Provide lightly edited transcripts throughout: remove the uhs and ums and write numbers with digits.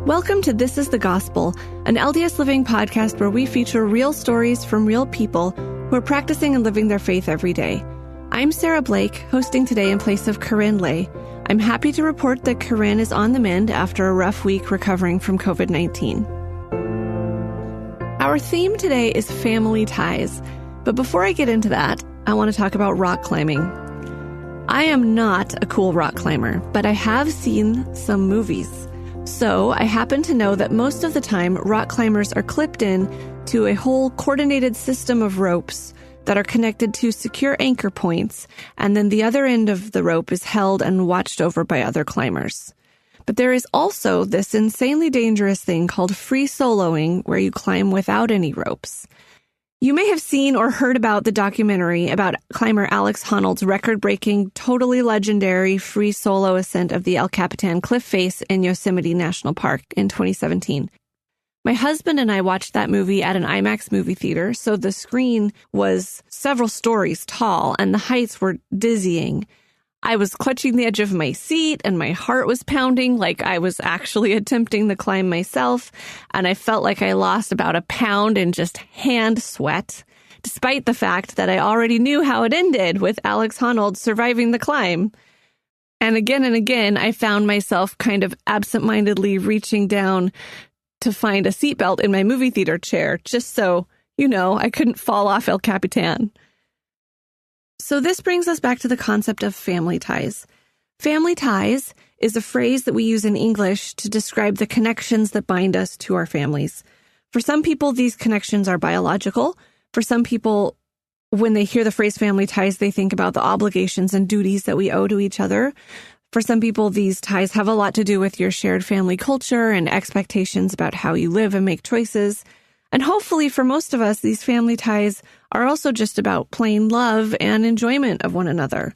Welcome to This is the Gospel, an LDS Living podcast where we feature real stories from real people who are practicing and living their faith every day. I'm Sarah Blake, hosting today in place of KaRyn Lay. I'm happy to report that KaRyn is on the mend after a rough week recovering from COVID-19. Our theme today is family ties, but before I get into that, I want to talk about rock climbing. I am not a cool rock climber, but I have seen some movies. So I happen to know that most of the time, rock climbers are clipped in to a whole coordinated system of ropes that are connected to secure anchor points, and then the other end of the rope is held and watched over by other climbers. But there is also this insanely dangerous thing called free soloing, where you climb without any ropes. You may have seen or heard about the documentary about climber Alex Honnold's record-breaking, totally legendary free solo ascent of the El Capitan cliff face in Yosemite National Park in 2017. My husband and I watched that movie at an IMAX movie theater, so the screen was several stories tall and the heights were dizzying. I was clutching the edge of my seat and my heart was pounding like I was actually attempting the climb myself, and I felt like I lost about a pound in just hand sweat, despite the fact that I already knew how it ended with Alex Honnold surviving the climb. And again, I found myself kind of absentmindedly reaching down to find a seatbelt in my movie theater chair, just so, I couldn't fall off El Capitan. So this brings us back to the concept of family ties. Family ties is a phrase that we use in English to describe the connections that bind us to our families. For some people, these connections are biological. For some people, when they hear the phrase family ties, they think about the obligations and duties that we owe to each other. For some people, these ties have a lot to do with your shared family culture and expectations about how you live and make choices. And hopefully for most of us, these family ties are also just about plain love and enjoyment of one another.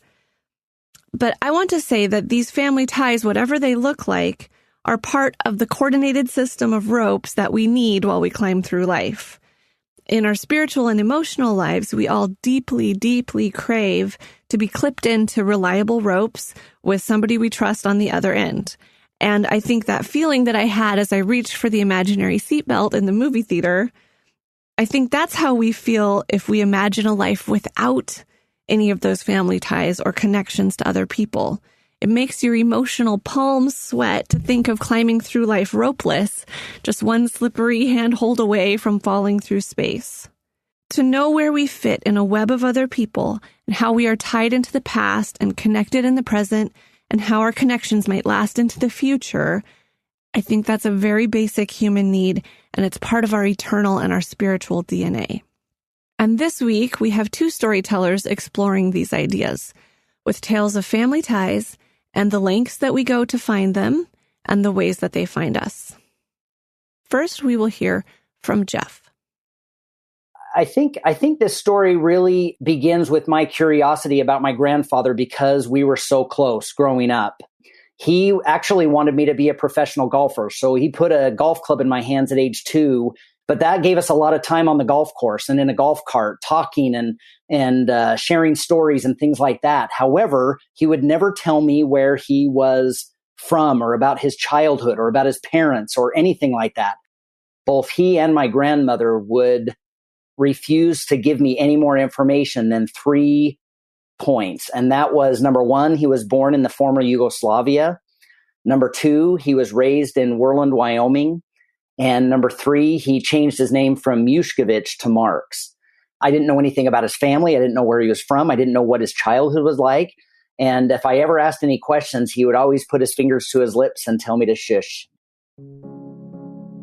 But I want to say that these family ties, whatever they look like, are part of the coordinated system of ropes that we need while we climb through life. In our spiritual and emotional lives, we all deeply, deeply crave to be clipped into reliable ropes with somebody we trust on the other end. And I think that feeling that I had as I reached for the imaginary seatbelt in the movie theater, I think that's how we feel if we imagine a life without any of those family ties or connections to other people. It makes your emotional palms sweat to think of climbing through life ropeless, just one slippery handhold away from falling through space. To know where we fit in a web of other people and how we are tied into the past and connected in the present and how our connections might last into the future, I think that's a very basic human need, and it's part of our eternal and our spiritual DNA. And this week, we have two storytellers exploring these ideas, with tales of family ties and the lengths that we go to find them and the ways that they find us. First, we will hear from Jeff. I think this story really begins with my curiosity about my grandfather because we were so close growing up. He actually wanted me to be a professional golfer, so he put a golf club in my hands at age 2, but that gave us a lot of time on the golf course and in a golf cart, talking and sharing stories and things like that. However, he would never tell me where he was from or about his childhood or about his parents or anything like that. Both he and my grandmother would refused to give me any more information than 3 points. And that was, number 1, he was born in the former Yugoslavia. Number 2, he was raised in Worland, Wyoming. And number 3, he changed his name from Yushkevich to Marks. I didn't know anything about his family. I didn't know where he was from. I didn't know what his childhood was like. And if I ever asked any questions, he would always put his fingers to his lips and tell me to shush.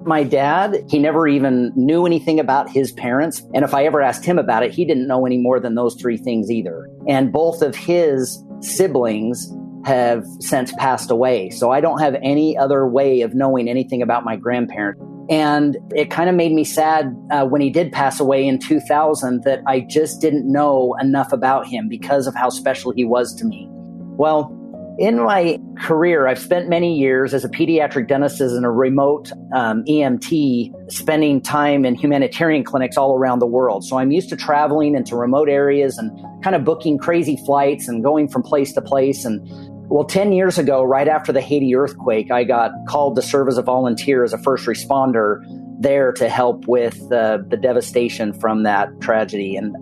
My dad, he never even knew anything about his parents. And if I ever asked him about it, he didn't know any more than those 3 things either. And both of his siblings have since passed away. So I don't have any other way of knowing anything about my grandparents. And it kind of made me sad when he did pass away in 2000 that I just didn't know enough about him because of how special he was to me. Well, in my career, I've spent many years as a pediatric dentist and a remote EMT, spending time in humanitarian clinics all around the world. So I'm used to traveling into remote areas and kind of booking crazy flights and going from place to place. And Well, 10 years ago, right after the Haiti earthquake, I got called to serve as a volunteer, as a first responder there to help with the devastation from that tragedy. And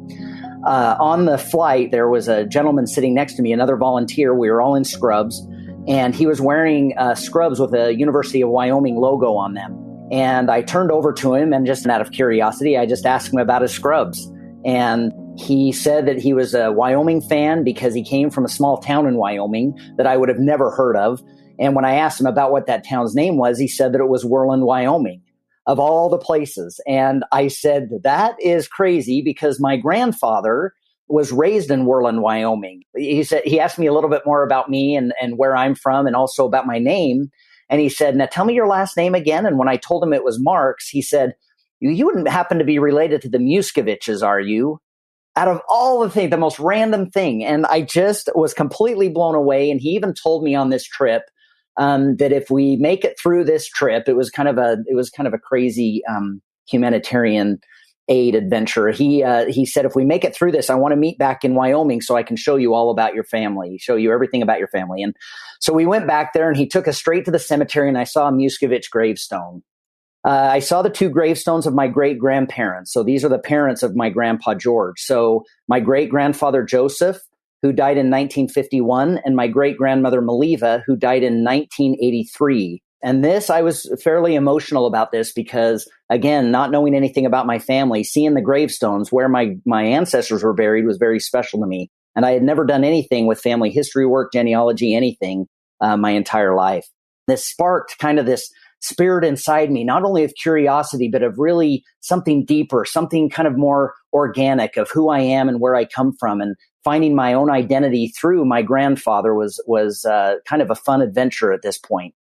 on the flight, there was a gentleman sitting next to me, another volunteer. We were all in scrubs, and he was wearing scrubs with a University of Wyoming logo on them. And I turned over to him, and just out of curiosity, I just asked him about his scrubs. And he said that he was a Wyoming fan because he came from a small town in Wyoming that I would have never heard of. And when I asked him about what that town's name was, he said that it was Worland, Wyoming, of all the places. And I said, that is crazy because my grandfather was raised in Worland, Wyoming. He asked me a little bit more about me and where I'm from and also about my name. And he said, now tell me your last name again. And when I told him it was Marks, he said, you wouldn't happen to be related to the Muskoviches, are you? Out of all the things, the most random thing. And I just was completely blown away. And he even told me on this trip that if we make it through this trip, it was kind of a crazy humanitarian aid adventure. He said, if we make it through this, I want to meet back in Wyoming so I can show you all about your family, show you everything about your family. And so we went back there, and he took us straight to the cemetery, and I saw a Muscovich gravestone. I saw the two gravestones of my great-grandparents. So these are the parents of my grandpa, George. So my great-grandfather, Joseph, who died in 1951, and my great-grandmother, Maliva, who died in 1983. And this, I was fairly emotional about this because, again, not knowing anything about my family, seeing the gravestones where my ancestors were buried was very special to me. And I had never done anything with family history work, genealogy, anything my entire life. This sparked kind of this spirit inside me, not only of curiosity, but of really something deeper, something kind of more organic of who I am and where I come from. And finding my own identity through my grandfather was kind of a fun adventure at this point.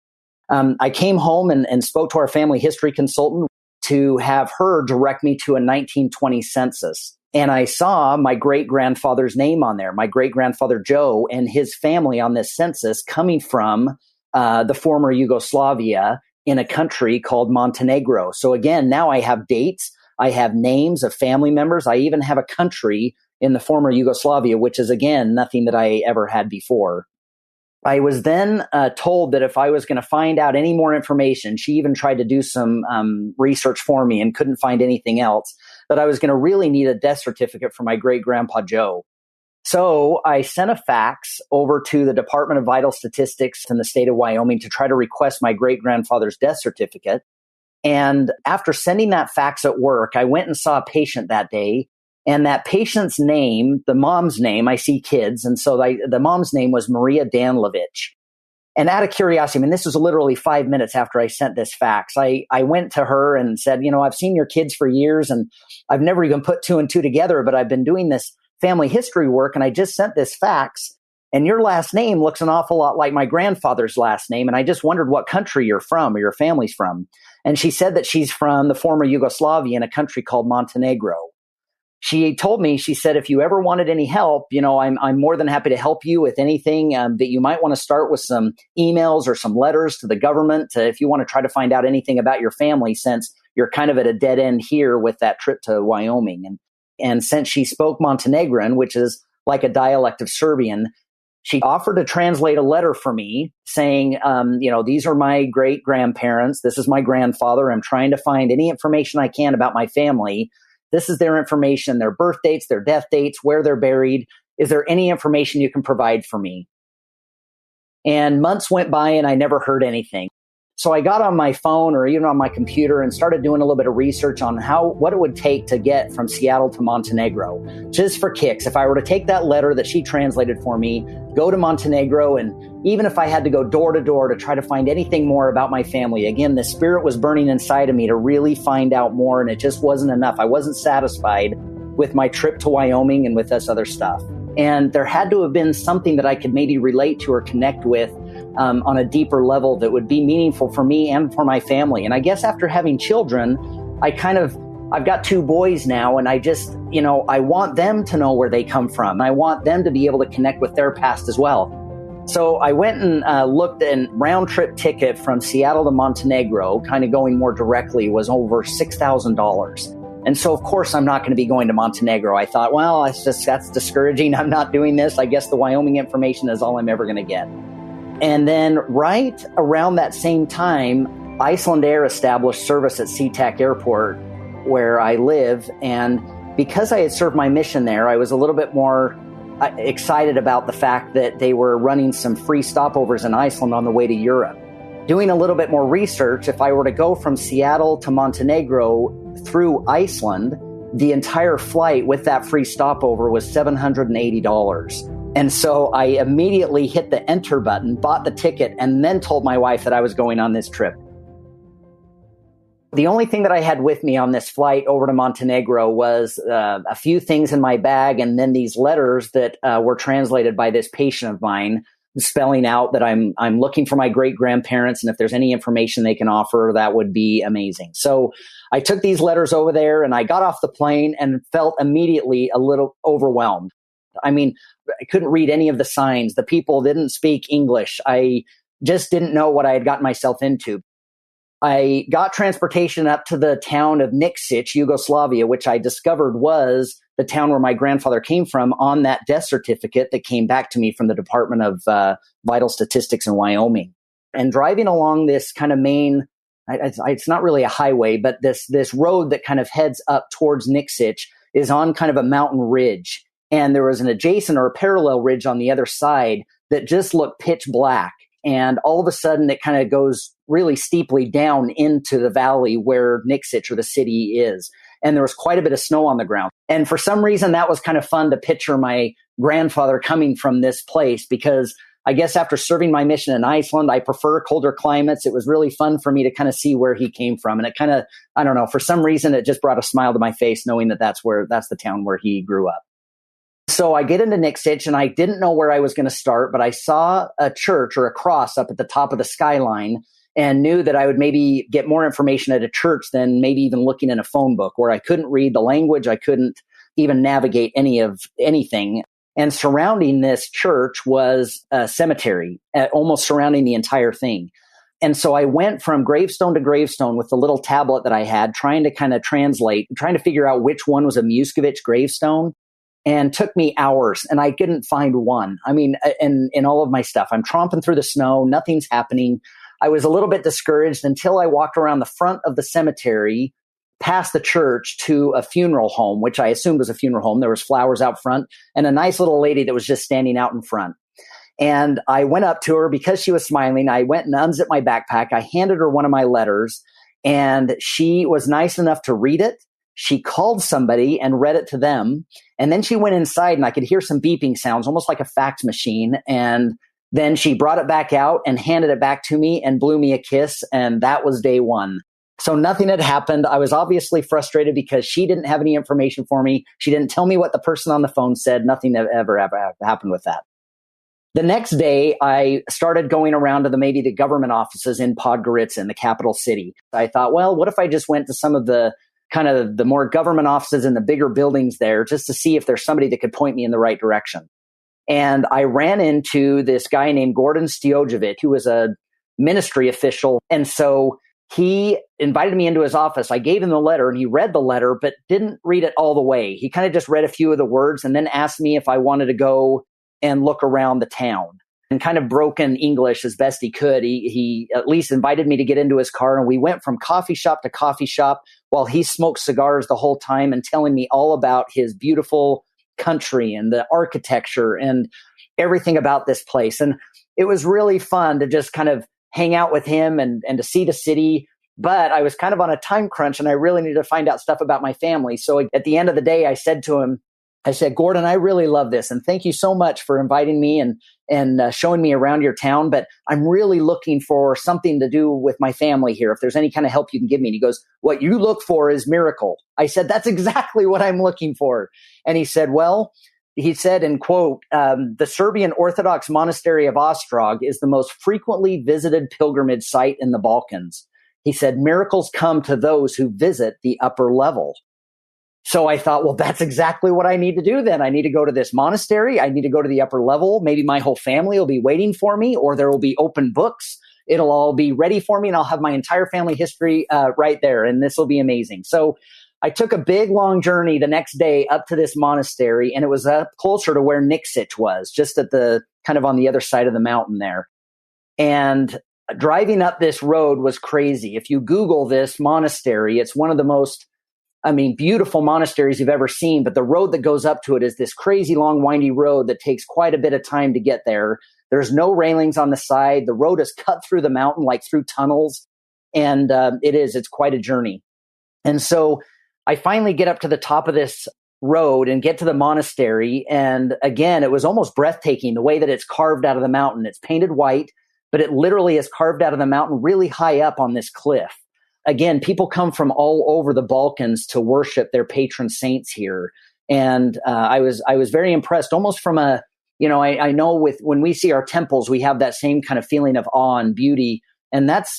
I came home and spoke to our family history consultant to have her direct me to a 1920 census. And I saw my great-grandfather's name on there, my great-grandfather Joe and his family on this census coming from the former Yugoslavia in a country called Montenegro. So again, now I have dates, I have names of family members, I even have a country in the former Yugoslavia, which is again, nothing that I ever had before. I was then told that if I was going to find out any more information, she even tried to do some research for me and couldn't find anything else, that I was going to really need a death certificate for my great-grandpa Joe. So I sent a fax over to the Department of Vital Statistics in the state of Wyoming to try to request my great-grandfather's death certificate. And after sending that fax at work, I went and saw a patient that day. And that patient's name, the mom's name, I see kids. And so the mom's name was Maria Danlovich. And out of curiosity, I mean, this was literally 5 minutes after I sent this fax. I went to her and said, I've seen your kids for years and I've never even put two and two together, but I've been doing this family history work, and I just sent this fax, and your last name looks an awful lot like my grandfather's last name, and I just wondered what country you're from or your family's from. And she said that she's from the former Yugoslavia in a country called Montenegro. She told me, she said, if you ever wanted any help, I'm more than happy to help you with anything that you might want to start with some emails or some letters to the government if you want to try to find out anything about your family, since you're kind of at a dead end here with that trip to Wyoming. And since she spoke Montenegrin, which is like a dialect of Serbian, she offered to translate a letter for me saying, these are my great grandparents. This is my grandfather. I'm trying to find any information I can about my family. This is their information, their birth dates, their death dates, where they're buried. Is there any information you can provide for me? And months went by and I never heard anything. So I got on my phone or even on my computer and started doing a little bit of research on what it would take to get from Seattle to Montenegro, just for kicks. If I were to take that letter that she translated for me, go to Montenegro, and even if I had to go door to door to try to find anything more about my family, again, the spirit was burning inside of me to really find out more, and it just wasn't enough. I wasn't satisfied with my trip to Wyoming and with this other stuff. And there had to have been something that I could maybe relate to or connect with on a deeper level that would be meaningful for me and for my family. And I guess after having children, I've got two boys now, and I just, I want them to know where they come from. I want them to be able to connect with their past as well. So I went and looked, and round trip ticket from Seattle to Montenegro, kind of going more directly, was over $6,000. And so, of course, I'm not going to be going to Montenegro. I thought, well, that's discouraging. I'm not doing this. I guess the Wyoming information is all I'm ever going to get. And then right around that same time, Icelandair established service at SeaTac Airport where I live. And because I had served my mission there, I was a little bit more excited about the fact that they were running some free stopovers in Iceland on the way to Europe. Doing a little bit more research, if I were to go from Seattle to Montenegro through Iceland, the entire flight with that free stopover was $780. And so I immediately hit the enter button, bought the ticket, and then told my wife that I was going on this trip. The only thing that I had with me on this flight over to Montenegro was a few things in my bag, and then these letters that were translated by this patient of mine, spelling out that I'm looking for my great-grandparents, and if there's any information they can offer, that would be amazing. So I took these letters over there, and I got off the plane and felt immediately a little overwhelmed. I mean, I couldn't read any of the signs. The people didn't speak English. I just didn't know what I had gotten myself into. I got transportation up to the town of Nikšić, Yugoslavia, which I discovered was the town where my grandfather came from on that death certificate that came back to me from the Department of Vital Statistics in Wyoming. And driving along this kind of main, it's not really a highway, but this road that kind of heads up towards Nikšić is on kind of a mountain ridge. And there was an adjacent or a parallel ridge on the other side that just looked pitch black. And all of a sudden, it kind of goes really steeply down into the valley where Nikšić or the city is. And there was quite a bit of snow on the ground. And for some reason, that was kind of fun to picture my grandfather coming from this place, because I guess after serving my mission in Iceland, I prefer colder climates. It was really fun for me to kind of see where he came from. And it kind of, I don't know, for some reason, it just brought a smile to my face knowing that that's the town where he grew up. So I get into Nikšić, and I didn't know where I was going to start, but I saw a church or a cross up at the top of the skyline and knew that I would maybe get more information at a church than maybe even looking in a phone book, where I couldn't read the language. I couldn't even navigate anything. And surrounding this church was a cemetery, almost surrounding the entire thing. And so I went from gravestone to gravestone with the little tablet that I had, trying to kind of translate, trying to figure out which one was a Muscovich gravestone. And took me hours, and I couldn't find one. I mean, in all of my stuff, I'm tromping through the snow. Nothing's happening. I was a little bit discouraged until I walked around the front of the cemetery, past the church, to a funeral home, which I assumed was a funeral home. There was flowers out front and a nice little lady that was just standing out in front. And I went up to her because she was smiling. I went and unzipped my backpack. I handed her one of my letters, and she was nice enough to read it. She called somebody and read it to them. And then she went inside, and I could hear some beeping sounds, almost like a fax machine. And then she brought it back out and handed it back to me and blew me a kiss. And that was day one. So nothing had happened. I was obviously frustrated because she didn't have any information for me. She didn't tell me what the person on the phone said. Nothing ever happened with that. The next day, I started going around to maybe the government offices in Podgorica, in the capital city. I thought, well, what if I just went to some of the kind of the more government offices in the bigger buildings there, just to see if there's somebody that could point me in the right direction. And I ran into this guy named Gordon Stojovic, who was a ministry official. And so he invited me into his office. I gave him the letter, and he read the letter, but didn't read it all the way. He kind of just read a few of the words and then asked me if I wanted to go and look around the town. In kind of broken English as best he could, he at least invited me to get into his car, and we went from coffee shop to coffee shop while he smoked cigars the whole time and telling me all about his beautiful country and the architecture and everything about this place. And it was really fun to just kind of hang out with him and to see the city. But I was kind of on a time crunch, and I really needed to find out stuff about my family. So at the end of the day, I said to him, Gordon, I really love this, and thank you so much for inviting me and showing me around your town, but I'm really looking for something to do with my family here. If there's any kind of help you can give me. And he goes, what you look for is miracle. I said, that's exactly what I'm looking for. And he said, in quote, the Serbian Orthodox monastery of Ostrog is the most frequently visited pilgrimage site in the Balkans. He said, miracles come to those who visit the upper level. So I thought, well, that's exactly what I need to do then. I need to go to this monastery. I need to go to the upper level. Maybe my whole family will be waiting for me, or there will be open books. It'll all be ready for me, and I'll have my entire family history right there, and this will be amazing. So I took a big, long journey the next day up to this monastery, and it was up closer to where Nikšić was, just at the kind of on the other side of the mountain there. And driving up this road was crazy. If you Google this monastery, it's one of the most, beautiful monasteries you've ever seen. But the road that goes up to it is this crazy long, windy road that takes quite a bit of time to get there. There's no railings on the side. The road is cut through the mountain, like through tunnels. And it's quite a journey. And so I finally get up to the top of this road and get to the monastery. And again, it was almost breathtaking the way that it's carved out of the mountain. It's painted white, but it literally is carved out of the mountain really high up on this cliff. Again, people come from all over the Balkans to worship their patron saints here. And I was very impressed, almost from I know when we see our temples, we have that same kind of feeling of awe and beauty. And that's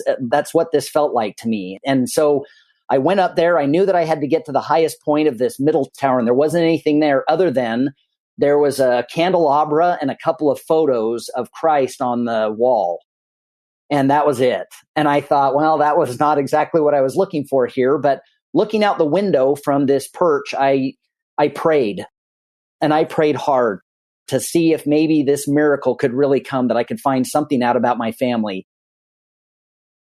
what this felt like to me. And so I went up there. I knew that I had to get to the highest point of this middle tower, and there wasn't anything there other than there was a candelabra and a couple of photos of Christ on the wall. And that was it. And I thought, well, that was not exactly what I was looking for here. But looking out the window from this perch, I prayed. And I prayed hard to see if maybe this miracle could really come, that I could find something out about my family.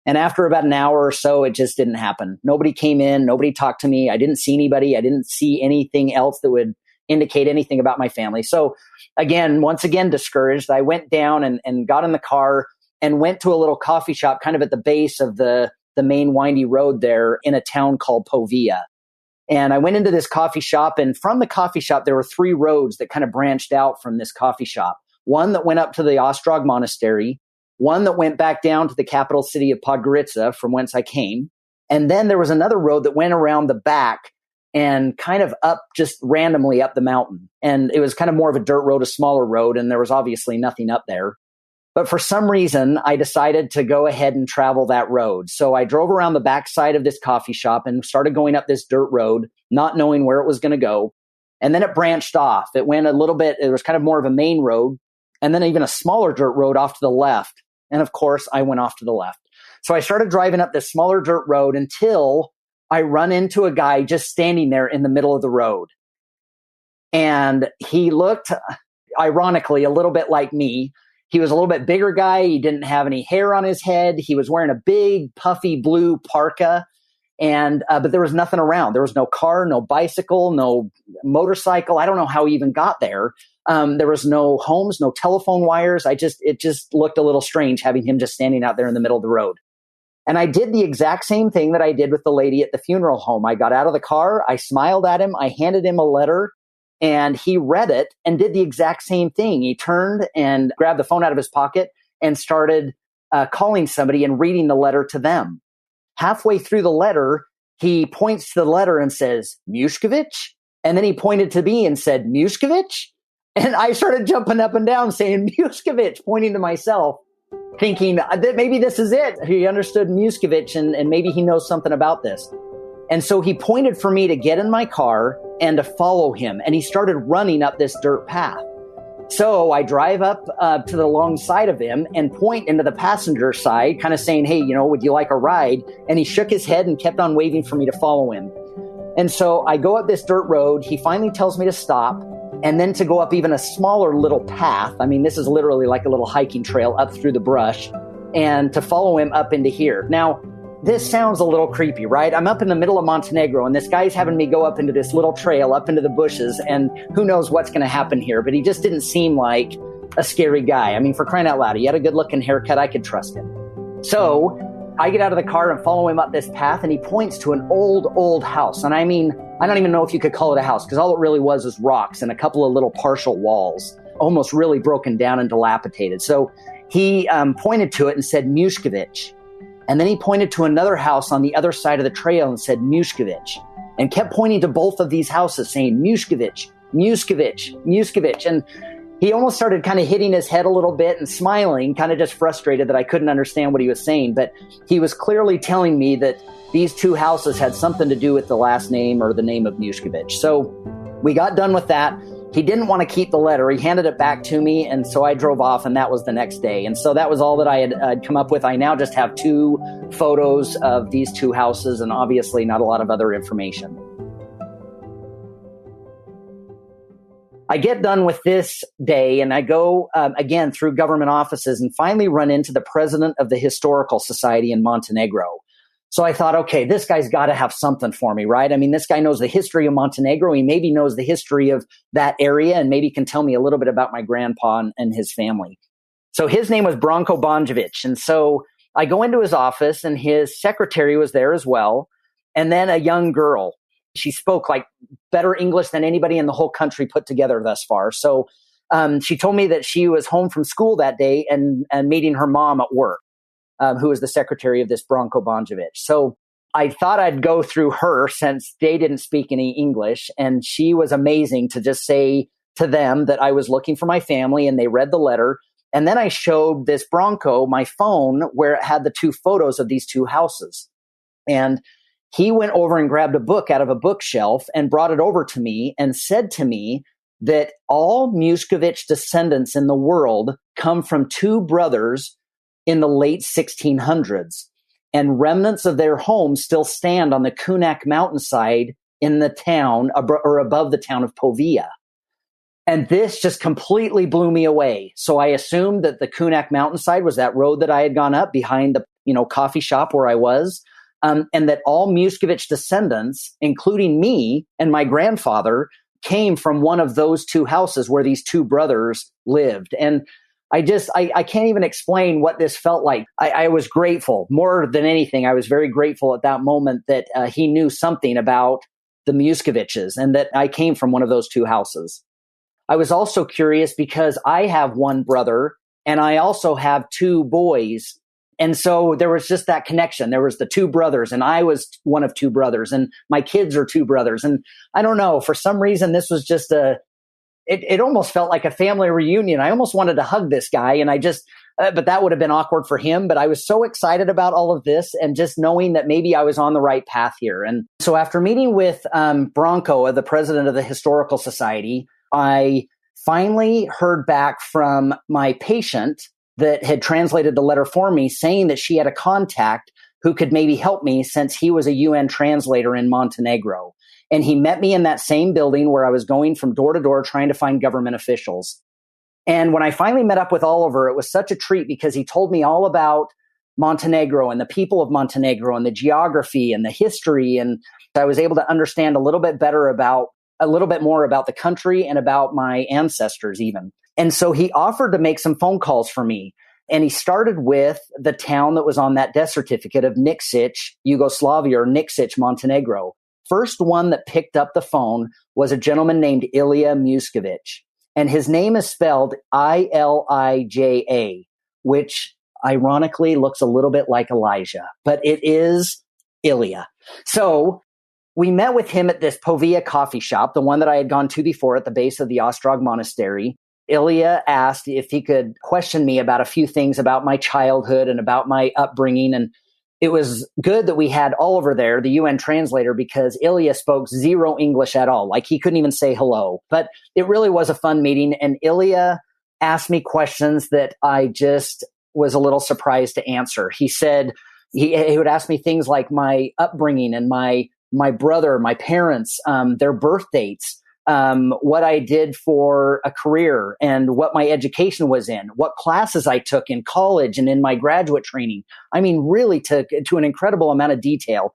And after about an hour or so, it just didn't happen. Nobody came in. Nobody talked to me. I didn't see anybody. I didn't see anything else that would indicate anything about my family. So once again, discouraged, I went down and got in the car and went to a little coffee shop kind of at the base of the main windy road there in a town called Povia. And I went into this coffee shop, and from the coffee shop, there were 3 roads that kind of branched out from this coffee shop. One that went up to the Ostrog Monastery, one that went back down to the capital city of Podgorica, from whence I came. And then there was another road that went around the back and kind of up, just randomly up the mountain. And it was kind of more of a dirt road, a smaller road, and there was obviously nothing up there. But for some reason, I decided to go ahead and travel that road. So I drove around the backside of this coffee shop and started going up this dirt road, not knowing where it was going to go. And then it branched off. It went a little bit, it was kind of more of a main road, and then even a smaller dirt road off to the left. And of course, I went off to the left. So I started driving up this smaller dirt road until I run into a guy just standing there in the middle of the road. And he looked, ironically, a little bit like me. He was a little bit bigger guy. He didn't have any hair on his head. He was wearing a big, puffy blue parka. And but there was nothing around. There was no car, no bicycle, no motorcycle. I don't know how he even got there. There was no homes, no telephone wires. It just looked a little strange having him just standing out there in the middle of the road. And I did the exact same thing that I did with the lady at the funeral home. I got out of the car. I smiled at him. I handed him a letter, and he read it and did the exact same thing. He turned and grabbed the phone out of his pocket and started calling somebody and reading the letter to them. Halfway through the letter, he points to the letter and says, Mushkovich? And then he pointed to me and said, Mushkovich? And I started jumping up and down saying, Mushkovich, pointing to myself, thinking that maybe this is it. He understood Mushkovich and maybe he knows something about this. And so he pointed for me to get in my car and to follow him. And he started running up this dirt path. So I drive up to the alongside of him and point into the passenger side, kind of saying, hey, would you like a ride? And he shook his head and kept on waving for me to follow him. And so I go up this dirt road. He finally tells me to stop and then to go up even a smaller little path. I mean, this is literally like a little hiking trail up through the brush, and to follow him up into here. Now, this sounds a little creepy, right? I'm up in the middle of Montenegro, and this guy's having me go up into this little trail, up into the bushes, and who knows what's going to happen here. But he just didn't seem like a scary guy. I mean, for crying out loud, he had a good-looking haircut. I could trust him. So I get out of the car and follow him up this path, and he points to an old house. And I mean, I don't even know if you could call it a house, because all it really was rocks and a couple of little partial walls, almost really broken down and dilapidated. So he pointed to it and said, Mushkovich. And then he pointed to another house on the other side of the trail and said, Mushkovich, and kept pointing to both of these houses saying, Mushkovich, Mushkovich, Mushkovich. And he almost started kind of hitting his head a little bit and smiling, kind of just frustrated that I couldn't understand what he was saying. But he was clearly telling me that these 2 houses had something to do with the last name or the name of Mushkovich. So we got done with that. He didn't want to keep the letter. He handed it back to me, and so I drove off, and that was the next day. And so that was all that I had come up with. I now just have 2 photos of these 2 houses, and obviously not a lot of other information. I get done with this day and I go again through government offices and finally run into the president of the Historical Society in Montenegro. So I thought, okay, this guy's got to have something for me, right? I mean, this guy knows the history of Montenegro. He maybe knows the history of that area and maybe can tell me a little bit about my grandpa and his family. So his name was Branko Banjevic. And so I go into his office and his secretary was there as well. And then a young girl. She spoke like better English than anybody in the whole country put together thus far. So she told me that she was home from school that day and meeting her mom at work, who was the secretary of this Branko Banjevic. So I thought I'd go through her since they didn't speak any English. And she was amazing to just say to them that I was looking for my family, and they read the letter. And then I showed this Branko my phone where it had the two photos of these two houses. And he went over and grabbed a book out of a bookshelf and brought it over to me and said to me that all Muscovich descendants in the world come from two brothers in the late 1600s, and remnants of their homes still stand on the Kunak mountainside in the town or above the town of Povia. And this just completely blew me away. So I assumed that the Kunak mountainside was that road that I had gone up behind the coffee shop where I was. And that all Muscovich descendants, including me and my grandfather, came from one of those two houses where these two brothers lived. And I can't even explain what this felt like. I was grateful. More than anything, I was very grateful at that moment that he knew something about the Muscoviches and that I came from one of those two houses. I was also curious because I have one brother and I also have two boys. And so there was just that connection. There was the two brothers, and I was one of two brothers, and my kids are two brothers. And I don't know, for some reason, this was just it almost felt like a family reunion. I almost wanted to hug this guy, and but that would have been awkward for him. But I was so excited about all of this and just knowing that maybe I was on the right path here. And so after meeting with Branko, the president of the Historical Society, I finally heard back from my patient that had translated the letter for me, saying that she had a contact who could maybe help me since he was a UN translator in Montenegro. And he met me in that same building where I was going from door to door trying to find government officials. And when I finally met up with Oliver, it was such a treat because he told me all about Montenegro and the people of Montenegro and the geography and the history. And I was able to understand a little bit more about the country and about my ancestors even. And so he offered to make some phone calls for me. And he started with the town that was on that death certificate of Nikšić, Yugoslavia, or Nikšić, Montenegro. First one that picked up the phone was a gentleman named Ilija Muscovic. And his name is spelled Ilija, which ironically looks a little bit like Elijah, but it is Ilija. So we met with him at this Povia coffee shop, the one that I had gone to before at the base of the Ostrog Monastery. Ilija asked if he could question me about a few things about my childhood and about my upbringing. And it was good that we had Oliver there, the UN translator, because Ilija spoke zero English at all. Like he couldn't even say hello. But it really was a fun meeting. And Ilija asked me questions that I just was a little surprised to answer. He said he would ask me things like my upbringing and my brother, my parents, their birth dates. What I did for a career and what my education was in, what classes I took in college and in my graduate training. I mean, really to an incredible amount of detail.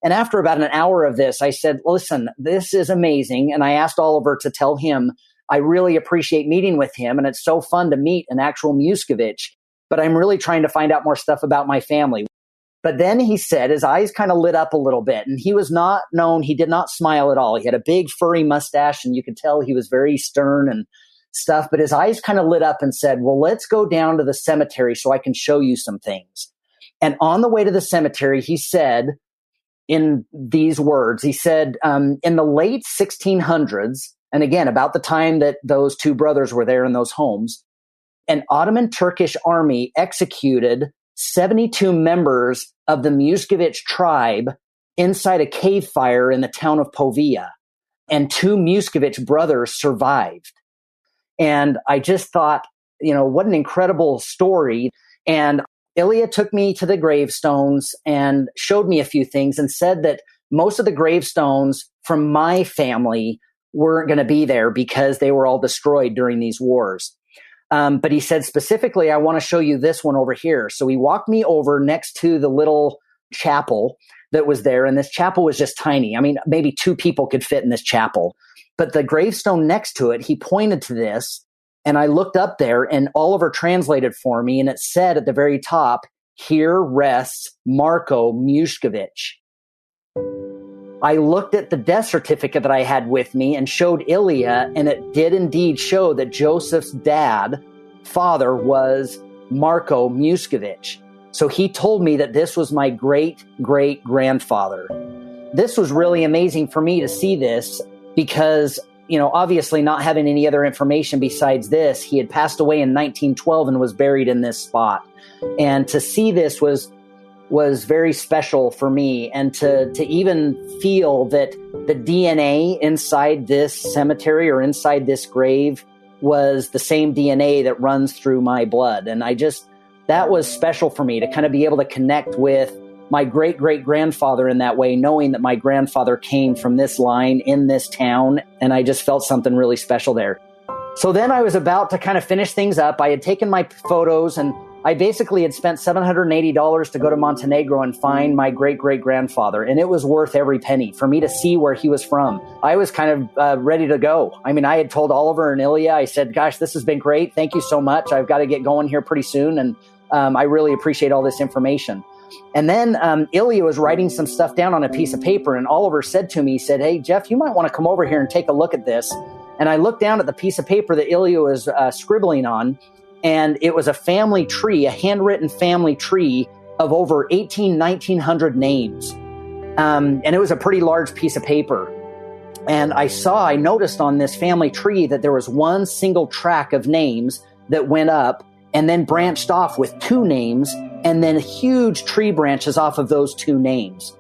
And after about an hour of this, I said, listen, this is amazing. And I asked Oliver to tell him, I really appreciate meeting with him. And it's so fun to meet an actual Muscovich, but I'm really trying to find out more stuff about my family. But then he said, his eyes kind of lit up a little bit, and he was not known. He did not smile at all. He had a big furry mustache, and you could tell he was very stern and stuff. But his eyes kind of lit up and said, well, let's go down to the cemetery so I can show you some things. And on the way to the cemetery, he said in these words, he said, in the late 1600s, and again, about the time that those two brothers were there in those homes, an Ottoman Turkish army executed 72 members of the Muscovich tribe inside a cave fire in the town of Povia, and two Muscovich brothers survived. And I just thought, what an incredible story. And Ilija took me to the gravestones and showed me a few things and said that most of the gravestones from my family weren't going to be there because they were all destroyed during these wars. But he said specifically, I want to show you this one over here. So he walked me over next to the little chapel that was there. And this chapel was just tiny. I mean, maybe 2 people could fit in this chapel. But the gravestone next to it, he pointed to this. And I looked up there and Oliver translated for me. And it said at the very top, "Here rests Marko Mushkevich." I looked at the death certificate that I had with me and showed Ilya, and it did indeed show that Joseph's father was Marko Mushkevich. So he told me that this was my great-great-grandfather. This was really amazing for me to see this because, obviously not having any other information besides this, he had passed away in 1912 and was buried in this spot. And to see this was very special for me, and to even feel that the DNA inside this cemetery or inside this grave was the same DNA that runs through my blood. And that was special for me to kind of be able to connect with my great-great-grandfather in that way, knowing that my grandfather came from this line in this town. And I just felt something really special there. So then I was about to kind of finish things up. I had taken my photos, and I basically had spent $780 to go to Montenegro and find my great-great-grandfather, and it was worth every penny for me to see where he was from. I was kind of ready to go. I mean, I had told Oliver and Ilya, I said, "Gosh, this has been great. Thank you so much. I've got to get going here pretty soon, and I really appreciate all this information." And then Ilya was writing some stuff down on a piece of paper, and Oliver said to me, he said, "Hey, Jeff, you might want to come over here and take a look at this." And I looked down at the piece of paper that Ilya was scribbling on, and it was a family tree, a handwritten family tree of over 1900 names. And it was a pretty large piece of paper. And I noticed on this family tree that there was one single track of names that went up and then branched off with 2 names, and then huge tree branches off of those 2 names.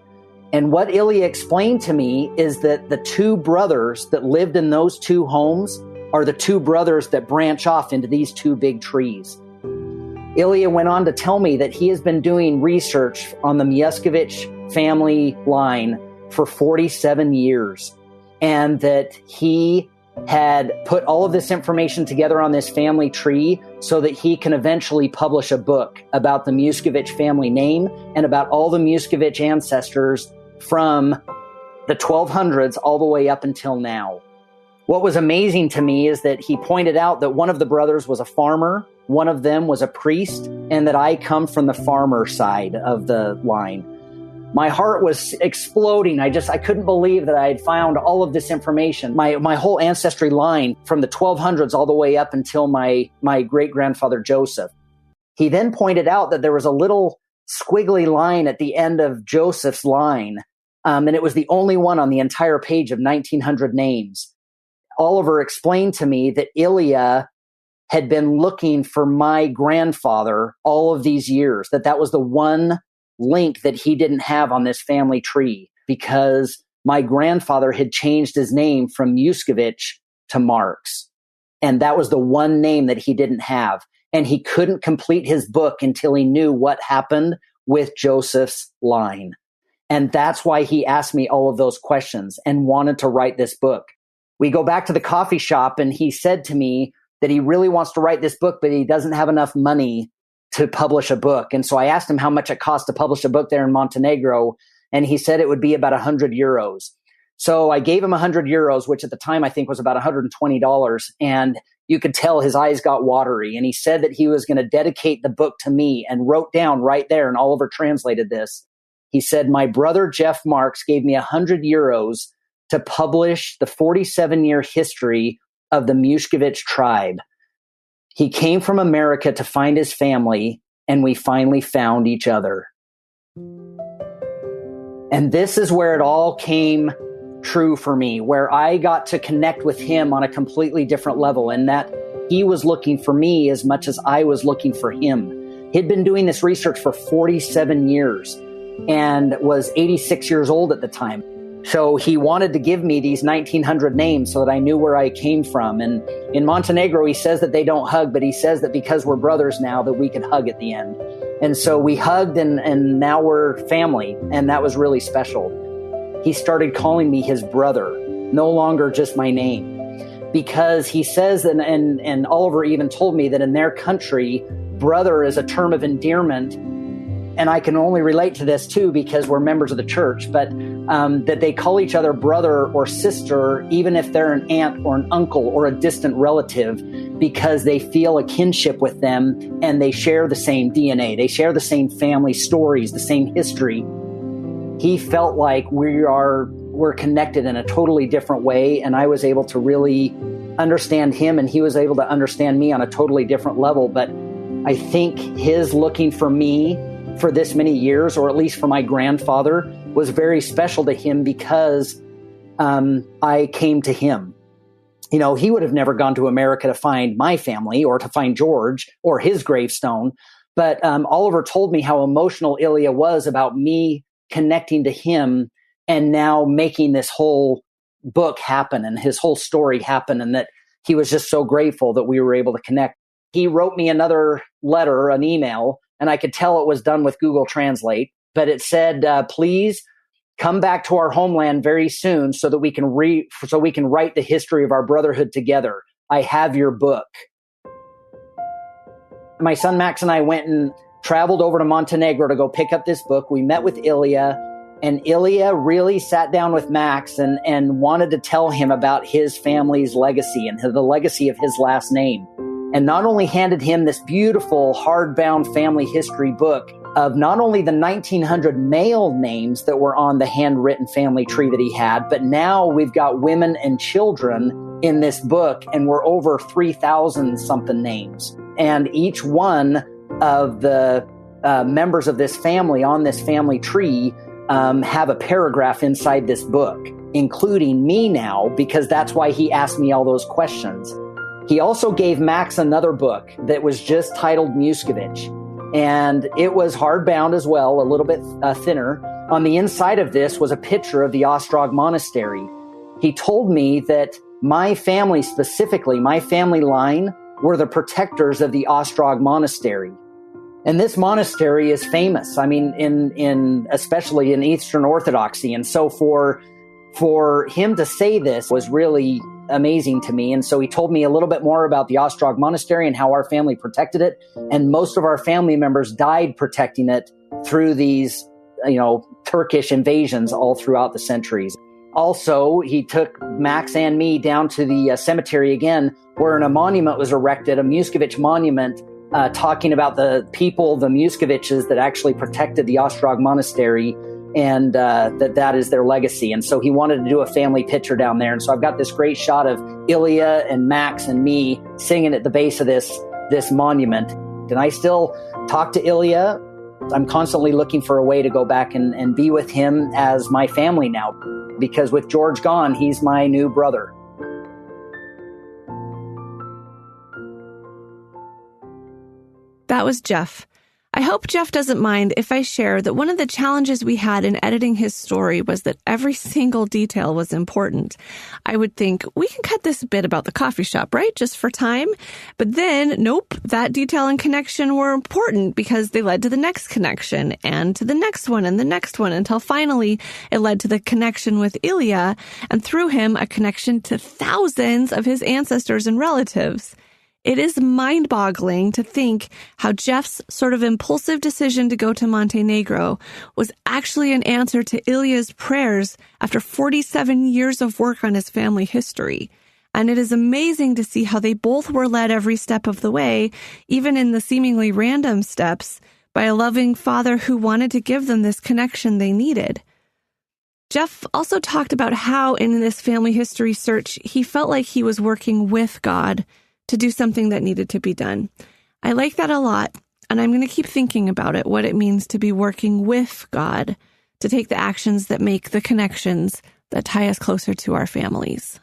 And what Ilya explained to me is that the 2 brothers that lived in those 2 homes are the 2 brothers that branch off into these 2 big trees. Ilya went on to tell me that he has been doing research on the Mushkevich family line for 47 years, and that he had put all of this information together on this family tree so that he can eventually publish a book about the Mushkevich family name and about all the Mushkevich ancestors from the 1200s all the way up until now. What was amazing to me is that he pointed out that one of the brothers was a farmer, one of them was a priest, and that I come from the farmer side of the line. My heart was exploding. I couldn't believe that I had found all of this information, my whole ancestry line from the 1200s all the way up until my great-grandfather Joseph. He then pointed out that there was a little squiggly line at the end of Joseph's line, and it was the only one on the entire page of 1900 names. Oliver explained to me that Ilya had been looking for my grandfather all of these years, that was the one link that he didn't have on this family tree, because my grandfather had changed his name from Mushkevich to Marks. And that was the one name that he didn't have. And he couldn't complete his book until he knew what happened with Joseph's line. And that's why he asked me all of those questions and wanted to write this book. We go back to the coffee shop, and he said to me that he really wants to write this book, but he doesn't have enough money to publish a book. And so I asked him how much it cost to publish a book there in Montenegro, and he said it would be about 100 euros. So I gave him 100 euros, which at the time I think was about $120, and you could tell his eyes got watery. And he said that he was going to dedicate the book to me, and wrote down right there, and Oliver translated this. He said, "My brother Jeff Marks gave me 100 euros to publish the 47-year history of the Mushkevich tribe. He came from America to find his family, and we finally found each other." And this is where it all came true for me, where I got to connect with him on a completely different level, and that he was looking for me as much as I was looking for him. He'd been doing this research for 47 years and was 86 years old at the time. So he wanted to give me these 1900 names so that I knew where I came from. And in Montenegro, he says that they don't hug, but he says that because we're brothers now, that we could hug at the end. And so we hugged, and now we're family. And that was really special. He started calling me his brother, no longer just my name. Because he says, and Oliver even told me that in their country, brother is a term of endearment. And I can only relate to this too because we're members of the church, but that they call each other brother or sister, even if they're an aunt or an uncle or a distant relative, because they feel a kinship with them and they share the same DNA. They share the same family stories, the same history. He felt like we're connected in a totally different way. And I was able to really understand him and he was able to understand me on a totally different level. But I think his looking for me for this many years, or at least for my grandfather, was very special to him because I came to him. You know, he would have never gone to America to find my family or to find George or his gravestone. But Oliver told me how emotional Ilya was about me connecting to him and now making this whole book happen and his whole story happen, and that he was just so grateful that we were able to connect. He wrote me another letter, an email, and I could tell it was done with Google Translate, but it said, please come back to our homeland very soon so that we can write the history of our brotherhood together. I have your book. My son Max and I went and traveled over to Montenegro to go pick up this book. We met with Ilya, and Ilya really sat down with Max and wanted to tell him about his family's legacy and the legacy of his last name. And not only handed him this beautiful hardbound family history book of not only the 1900 male names that were on the handwritten family tree that he had, but now we've got women and children in this book, and we're over 3,000 something names. And each one of the members of this family on this family tree have a paragraph inside this book, including me now, because that's why he asked me all those questions. He also gave Max another book that was just titled Muscovich, and it was hardbound as well, a little bit thinner. On the inside of this was a picture of the Ostrog Monastery. He told me that my family, specifically my family line, were the protectors of the Ostrog Monastery. And this monastery is famous, I mean, in especially in Eastern Orthodoxy. And so for him to say this was really amazing to me. And so he told me a little bit more about the Ostrog Monastery and how our family protected it. And most of our family members died protecting it through these, Turkish invasions all throughout the centuries. Also, he took Max and me down to the cemetery again, where a monument was erected, a Muscovich monument, talking about the people, the Muscoviches, that actually protected the Ostrog Monastery, and that is their legacy. And so he wanted to do a family picture down there. And so I've got this great shot of Ilya and Max and me singing at the base of this monument. And I still talk to Ilya. I'm constantly looking for a way to go back and be with him as my family now, because with George gone, he's my new brother. That was Jeff. I hope Jeff doesn't mind if I share that one of the challenges we had in editing his story was that every single detail was important. I would think, we can cut this bit about the coffee shop, right? Just for time. But then, nope, that detail and connection were important because they led to the next connection and to the next one and the next one, until finally it led to the connection with Ilya, and through him, a connection to thousands of his ancestors and relatives. It is mind-boggling to think how Jeff's sort of impulsive decision to go to Montenegro was actually an answer to Ilya's prayers after 47 years of work on his family history. And it is amazing to see how they both were led every step of the way, even in the seemingly random steps, by a loving father who wanted to give them this connection they needed. Jeff also talked about how in this family history search, he felt like he was working with God to do something that needed to be done. I like that a lot, and I'm going to keep thinking about it, what it means to be working with God, to take the actions that make the connections that tie us closer to our families.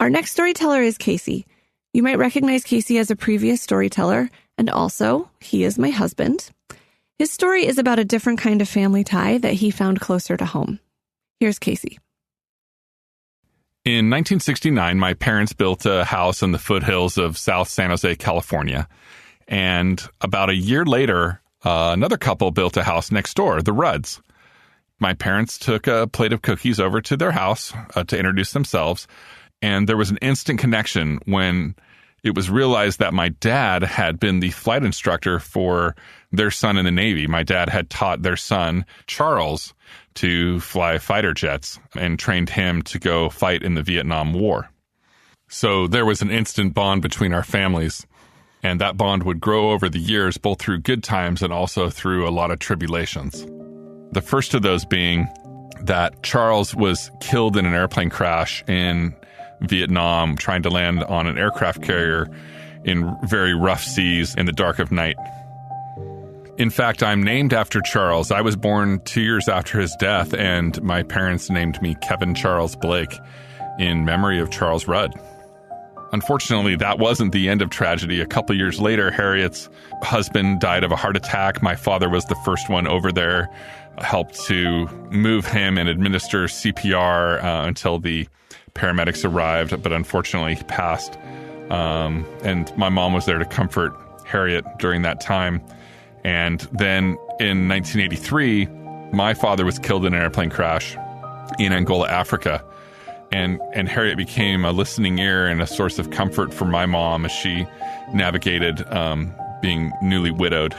Our next storyteller is Casey. You might recognize Casey as a previous storyteller, and also, he is my husband. His story is about a different kind of family tie that he found closer to home. Here's Casey. In 1969, my parents built a house in the foothills of South San Jose, California. And about a year later, another couple built a house next door, the Rudds. my parents took a plate of cookies over to their house to introduce themselves. And there was an instant connection when it was realized that my dad had been the flight instructor for their son in the Navy. My dad had taught their son, Charles, to fly fighter jets and trained him to go fight in the Vietnam War. So there was an instant bond between our families, and that bond would grow over the years, both through good times and also through a lot of tribulations. The first of those being that Charles was killed in an airplane crash in Vietnam, trying to land on an aircraft carrier in very rough seas in the dark of night. In fact, I'm named after Charles. I was born 2 years after his death, and my parents named me Kevin Charles Blake in memory of Charles Rudd. Unfortunately, that wasn't the end of tragedy. A couple years later, Harriet's husband died of a heart attack. My father was the first one over there, helped to move him and administer CPR until the paramedics arrived, but unfortunately he passed. And my mom was there to comfort Harriet during that time. And then in 1983, my father was killed in an airplane crash in Angola, Africa. And Harriet became a listening ear and a source of comfort for my mom as she navigated being newly widowed.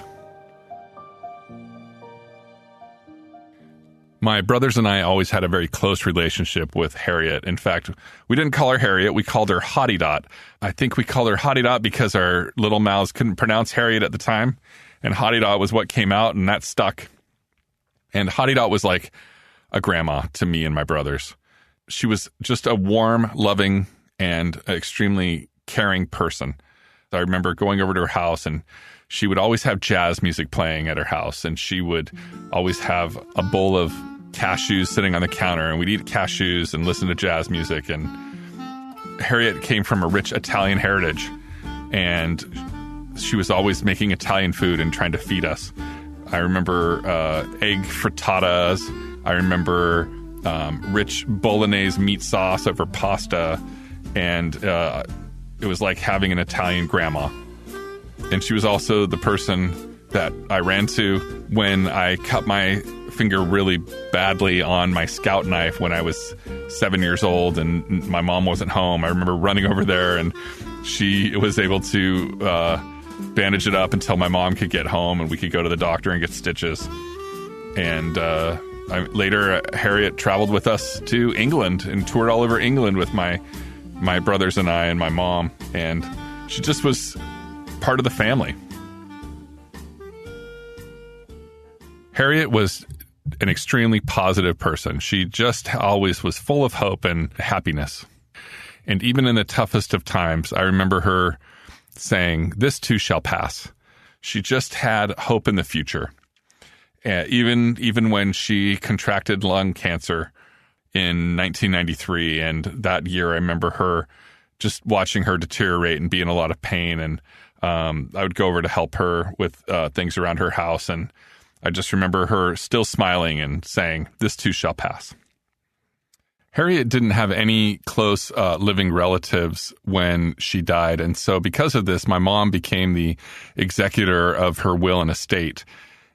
My brothers and I always had a very close relationship with Harriet. In fact, we didn't call her Harriet, we called her Hottie Dot. I think we called her Hottie Dot because our little mouths couldn't pronounce Harriet at the time, and Hottie Dot was what came out, and that stuck. And Hottie Dot was like a grandma to me and my brothers. She was just a warm, loving, and extremely caring person. I remember going over to her house, and she would always have jazz music playing at her house, and she would always have a bowl of cashews sitting on the counter, and we'd eat cashews and listen to jazz music. And Harriet came from a rich Italian heritage, and she was always making Italian food and trying to feed us. I remember egg frittatas. I remember rich bolognese meat sauce over pasta, and it was like having an Italian grandma. And she was also the person that I ran to when I cut my finger really badly on my scout knife when I was 7 years old and my mom wasn't home. I remember running over there, and she was able to bandage it up until my mom could get home and we could go to the doctor and get stitches. And later, Harriet traveled with us to England and toured all over England with my brothers and I and my mom. And she just was part of the family. Harriet was an extremely positive person. She just always was full of hope and happiness. And even in the toughest of times, I remember her saying, "This too shall pass." She just had hope in the future. Even when she contracted lung cancer in 1993, and that year I remember her just watching her deteriorate and be in a lot of pain, and I would go over to help her with things around her house, and I just remember her still smiling and saying, "This too shall pass." Harriet didn't have any close living relatives when she died, and so because of this, my mom became the executor of her will and estate,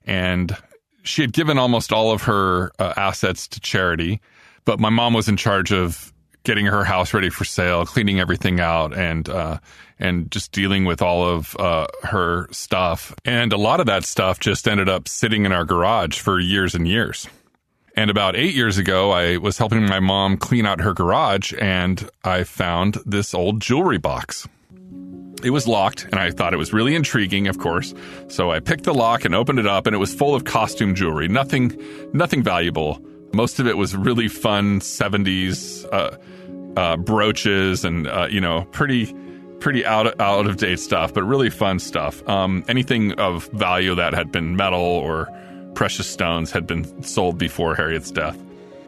and she had given almost all of her assets to charity, but my mom was in charge of getting her house ready for sale, cleaning everything out, and just dealing with all of her stuff. And a lot of that stuff just ended up sitting in our garage for years and years. And about 8 years ago, I was helping my mom clean out her garage, and I found this old jewelry box. It was locked, and I thought it was really intriguing, of course. So I picked the lock and opened it up, and it was full of costume jewelry. Nothing valuable. Most of it was really fun 70s brooches and pretty out of date stuff, but really fun stuff. Anything of value that had been metal or precious stones had been sold before Harriet's death.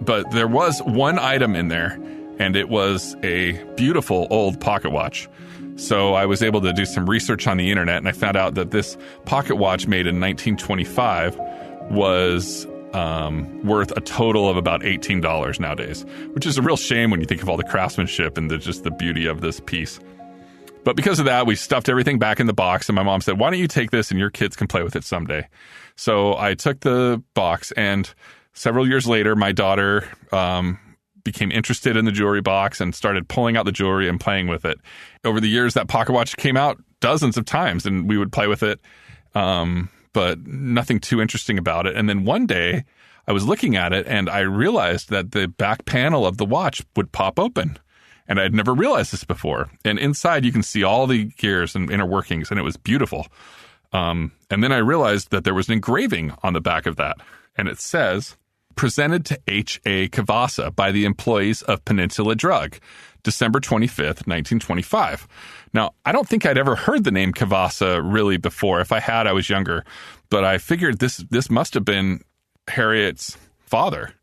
But there was one item in there, and it was a beautiful old pocket watch. So I was able to do some research on the internet, and I found out that this pocket watch made in 1925 was worth a total of about $18 nowadays, which is a real shame when you think of all the craftsmanship and just the beauty of this piece. But because of that, we stuffed everything back in the box, and my mom said, "Why don't you take this and your kids can play with it someday?" So I took the box, and Several years later, my daughter became interested in the jewelry box and started pulling out the jewelry and playing with it. Over the years, that pocket watch came out dozens of times, and we would play with it, but nothing too interesting about it. And then one day, I was looking at it, and I realized that the back panel of the watch would pop open. And I'd never realized this before. And inside, you can see all the gears and inner workings, and it was beautiful. And then I realized that there was an engraving on the back of that. And it says, presented to H.A. Kavasa by the employees of Peninsula Drug, December 25th, 1925. Now, I don't think I'd ever heard the name Kavasa really before. If I had, I was younger. But I figured this must have been Harriet's father.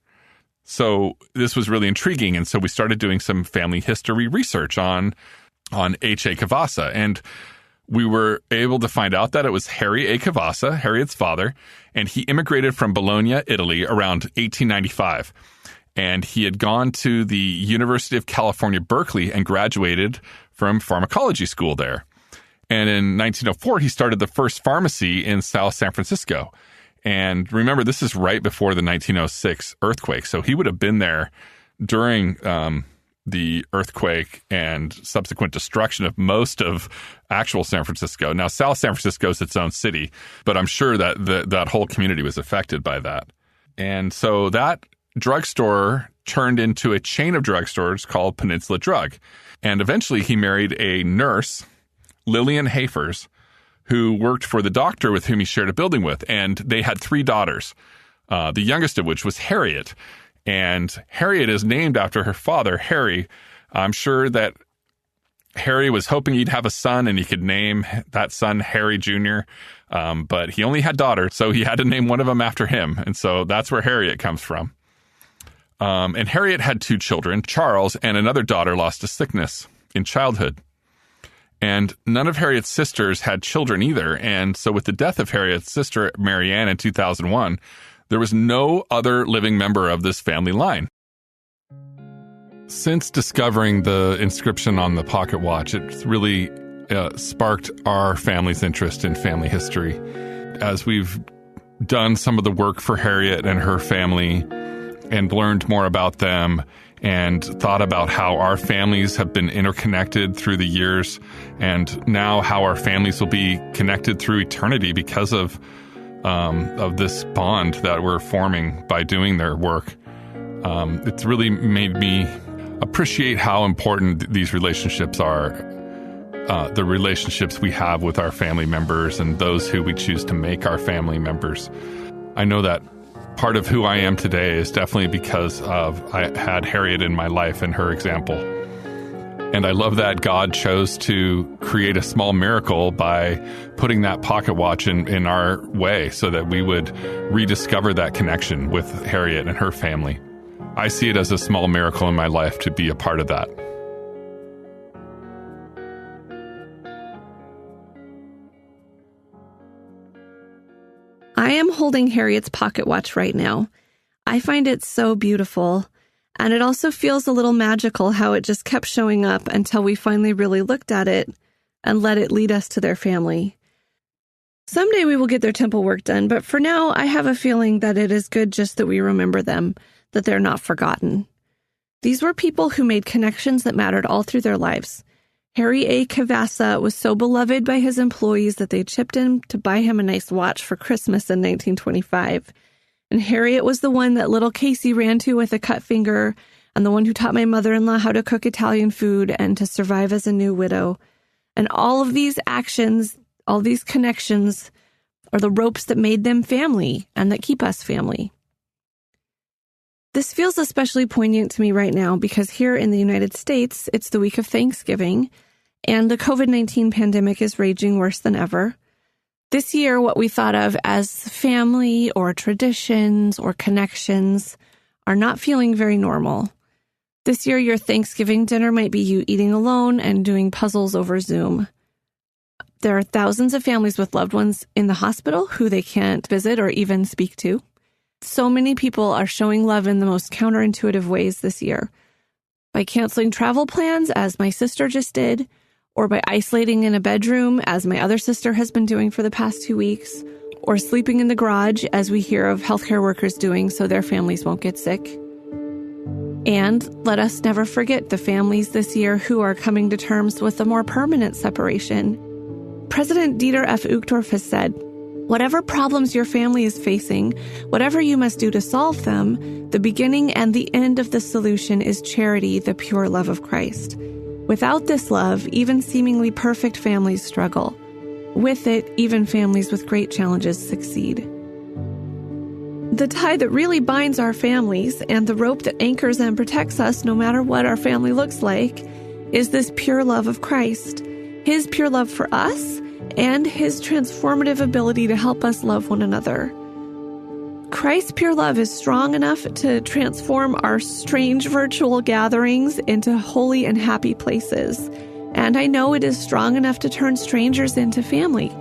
So this was really intriguing. And so we started doing some family history research on H.A. Kavasa. And we were able to find out that it was Harry A. Kavasa, Harriet's father, and he immigrated from Bologna, Italy, around 1895. And he had gone to the University of California, Berkeley, and graduated from pharmacology school there. And in 1904, he started the first pharmacy in South San Francisco. And remember, this is right before the 1906 earthquake. So he would have been there during the earthquake and subsequent destruction of most of actual San Francisco. Now, South San Francisco is its own city, but I'm sure that that whole community was affected by that. And so that drugstore turned into a chain of drugstores called Peninsula Drug. And eventually he married a nurse, Lillian Hafers, who worked for the doctor with whom he shared a building with. And they had 3 daughters, the youngest of which was Harriet. And Harriet is named after her father, Harry. I'm sure that Harry was hoping he'd have a son and he could name that son Harry Jr., but he only had daughters, so he had to name one of them after him. And so that's where Harriet comes from. And Harriet had 2 children, Charles, and another daughter lost to sickness in childhood. And none of Harriet's sisters had children either. And so with the death of Harriet's sister, Marianne, in 2001, there was no other living member of this family line. Since discovering the inscription on the pocket watch, it really sparked our family's interest in family history. As we've done some of the work for Harriet and her family and learned more about them and thought about how our families have been interconnected through the years and now how our families will be connected through eternity because of this bond that we're forming by doing their work. It's really made me appreciate how important these relationships are, the relationships we have with our family members and those who we choose to make our family members. I know that part of who I am today is definitely because I had Harriet in my life and her example. And I love that God chose to create a small miracle by putting that pocket watch in our way so that we would rediscover that connection with Harriet and her family. I see it as a small miracle in my life to be a part of that. I am holding Harriet's pocket watch right now. I find it so beautiful. And it also feels a little magical how it just kept showing up until we finally really looked at it and let it lead us to their family. Someday we will get their temple work done, but for now I have a feeling that it is good just that we remember them, that they're not forgotten. These were people who made connections that mattered all through their lives. Harry A. Kavasa was so beloved by his employees that they chipped in to buy him a nice watch for Christmas in 1925. And Harriet was the one that little Casey ran to with a cut finger, and the one who taught my mother-in-law how to cook Italian food and to survive as a new widow. And all of these actions, all these connections, are the ropes that made them family and that keep us family. This feels especially poignant to me right now because here in the United States, it's the week of Thanksgiving, and the COVID-19 pandemic is raging worse than ever. This year, what we thought of as family or traditions or connections are not feeling very normal. This year, your Thanksgiving dinner might be you eating alone and doing puzzles over Zoom. There are thousands of families with loved ones in the hospital who they can't visit or even speak to. So many people are showing love in the most counterintuitive ways this year. By canceling travel plans, as my sister just did, or by isolating in a bedroom, as my other sister has been doing for the past 2 weeks, or sleeping in the garage, as we hear of healthcare workers doing so their families won't get sick. And let us never forget the families this year who are coming to terms with a more permanent separation. President Dieter F. Uchtdorf has said, "Whatever problems your family is facing, whatever you must do to solve them, the beginning and the end of the solution is charity, the pure love of Christ. Without this love, even seemingly perfect families struggle. With it, even families with great challenges succeed." The tie that really binds our families and the rope that anchors and protects us no matter what our family looks like is this pure love of Christ, His pure love for us and His transformative ability to help us love one another. Christ's pure love is strong enough to transform our strange virtual gatherings into holy and happy places. And I know it is strong enough to turn strangers into family.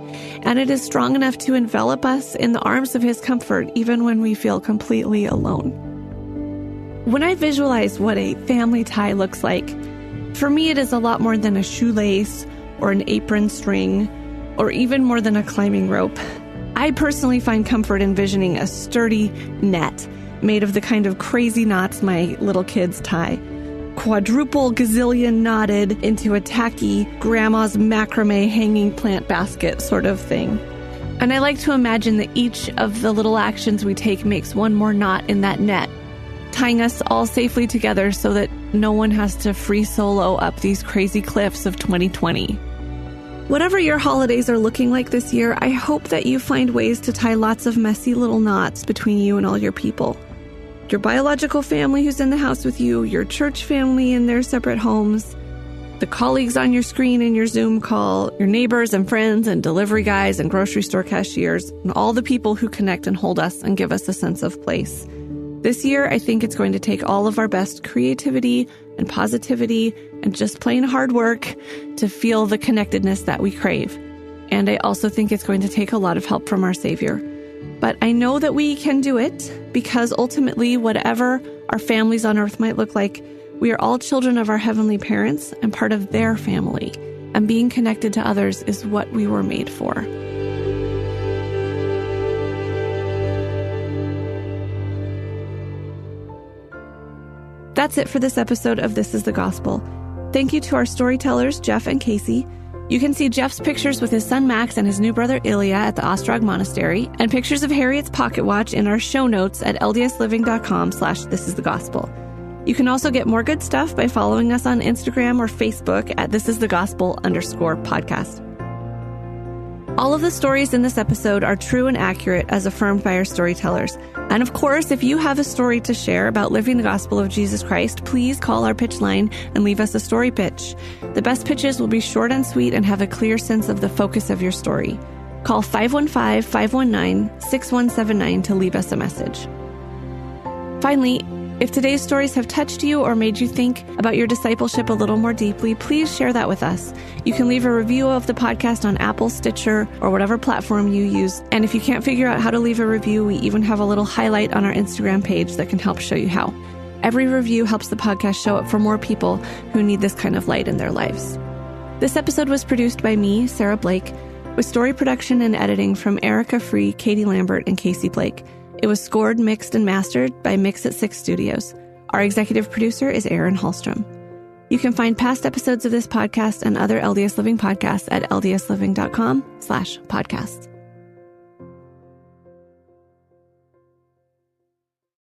And it is strong enough to envelop us in the arms of His comfort, even when we feel completely alone. When I visualize what a family tie looks like, for me it is a lot more than a shoelace or an apron string, or even more than a climbing rope. I personally find comfort envisioning a sturdy net made of the kind of crazy knots my little kids tie. Quadruple gazillion knotted into a tacky grandma's macrame hanging plant basket sort of thing. And I like to imagine that each of the little actions we take makes one more knot in that net, tying us all safely together so that no one has to free solo up these crazy cliffs of 2020. Whatever your holidays are looking like this year, I hope that you find ways to tie lots of messy little knots between you and all your people. Your biological family who's in the house with you, your church family in their separate homes, the colleagues on your screen in your Zoom call, your neighbors and friends and delivery guys and grocery store cashiers, and all the people who connect and hold us and give us a sense of place. This year, I think it's going to take all of our best creativity and positivity and just plain hard work to feel the connectedness that we crave. And I also think it's going to take a lot of help from our Savior. But I know that we can do it because ultimately, whatever our families on earth might look like, we are all children of our heavenly parents and part of their family. And being connected to others is what we were made for. That's it for this episode of This is the Gospel. Thank you to our storytellers, Jeff and Casey. You can see Jeff's pictures with his son Max and his new brother Ilya at the Ostrog Monastery, and pictures of Harriet's pocket watch in our show notes at ldsliving.com/thisisthegospel. You can also get more good stuff by following us on Instagram or Facebook at thisisthegospel_podcast. All of the stories in this episode are true and accurate as affirmed by our storytellers. And of course, if you have a story to share about living the gospel of Jesus Christ, please call our pitch line and leave us a story pitch. The best pitches will be short and sweet and have a clear sense of the focus of your story. Call 515-519-6179 to leave us a message. Finally, if today's stories have touched you or made you think about your discipleship a little more deeply, please share that with us. You can leave a review of the podcast on Apple, Stitcher, or whatever platform you use. And if you can't figure out how to leave a review, we even have a little highlight on our Instagram page that can help show you how. Every review helps the podcast show up for more people who need this kind of light in their lives. This episode was produced by me, Sarah Blake, with story production and editing from Erica Free, Katie Lambert, and Casey Blake. It was scored, mixed, and mastered by Mix at 6 Studios. Our executive producer is Aaron Hallstrom. You can find past episodes of this podcast and other LDS Living podcasts at ldsliving.com/podcasts.